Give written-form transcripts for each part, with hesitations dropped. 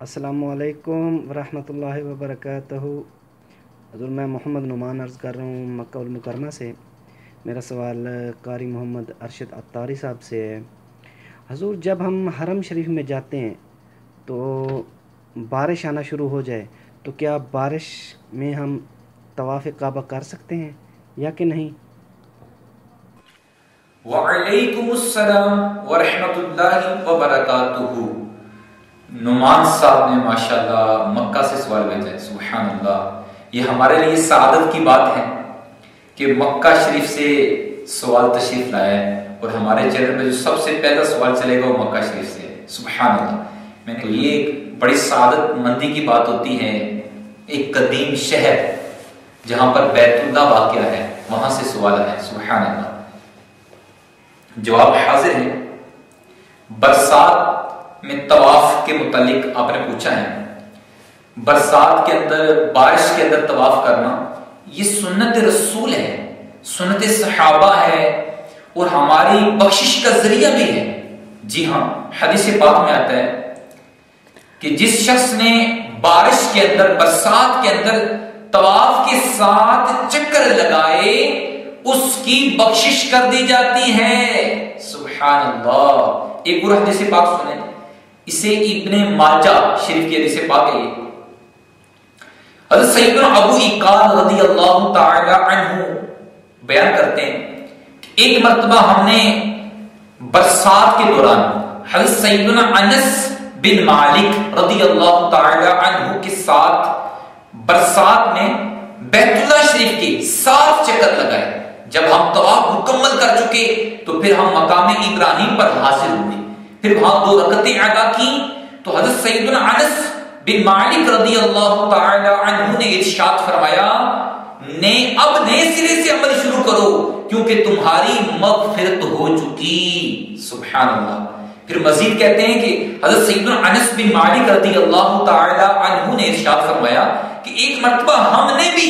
السلام علیکم ورحمۃ اللہ وبرکاتہ۔ حضور میں محمد نعمان عرض کر رہا ہوں مکہ المکرمہ سے۔ میرا سوال قاری محمد ارشد عطاری صاحب سے ہے۔ حضور جب ہم حرم شریف میں جاتے ہیں تو بارش آنا شروع ہو جائے تو کیا بارش میں ہم طواف کعبہ کر سکتے ہیں یا کہ نہیں؟ وعلیکم السلام ورحمۃ اللہ وبرکاتہ۔ نعمان صاحب نے ماشاءاللہ مکہ سے سوال بھیجا ہے، سبحان اللہ۔ یہ ہمارے لیے سعادت کی بات ہے کہ مکہ شریف سے سوال تشریف لایا ہے، اور ہمارے چینل پہ جو سب سے پہلا سوال چلے گا وہ مکہ شریف سے ہے، سبحان اللہ۔ میں نے یہ ایک بڑی سعادت مندی کی بات ہوتی ہے، ایک قدیم شہر جہاں پر بیت اللہ واقع ہے وہاں سے سوال ہے، سبحان اللہ۔ جواب حاضر ہے۔ برسات میں طواف کے متعلق آپ نے پوچھا ہے۔ برسات کے اندر، بارش کے اندر طواف کرنا یہ سنت رسول ہے، سنت صحابہ ہے، اور ہماری بخشش کا ذریعہ بھی ہے۔ جی ہاں، حدیث پاک میں آتا ہے کہ جس شخص نے بارش کے اندر، برسات کے اندر طواف کے ساتھ چکر لگائے اس کی بخشش کر دی جاتی ہے، سبحان اللہ۔ ایک اور حدیث پاک سنیں، اسے ابن ماجہ شریف کی حدیث پاک ہے۔ حضرت سیدنا ابو ایقال رضی اللہ تعالی عنہ بیان کرتے ہیں کہ ایک مرتبہ ہم نے برسات کے دوران حضرت سیدنا انس بن مالک رضی اللہ تعالی عنہ کے ساتھ برسات میں بیت اللہ شریف کے 7 چکر لگائے۔ جب ہم طواف مکمل کر چکے تو پھر ہم مقام ابراہیم پر حاصل ہوئے، پھر وہاں 2 رکعتیں ادا کی تو حضرت سیدنا انس بن مالک رضی اللہ تعالی عنہ نے ارشاد فرمایا، اب نئے سرے سے عمل شروع کرو کیونکہ تمہاری مغفرت ہو چکی، سبحان اللہ۔ پھر مزید کہتے ہیں کہ حضرت سیدنا انس بن مالک رضی اللہ تعالی عنہ نے ارشاد فرمایا کہ ایک مرتبہ ہم نے بھی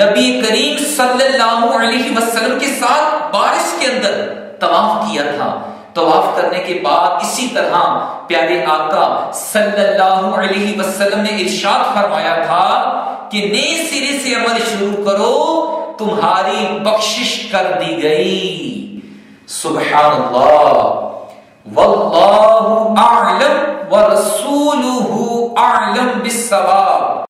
نبی کریم صلی اللہ علیہ وسلم کے ساتھ بارش کے اندر طواف کیا تھا۔ طواف کرنے کے بعد اسی طرح پیارے آقا صلی اللہ علیہ وسلم نے ارشاد فرمایا تھا کہ نئے سرے سے عمل شروع کرو، تمہاری بخشش کر دی گئی، سبحان اللہ۔ واللہ اعلم ورسولہ اعلم بالصواب۔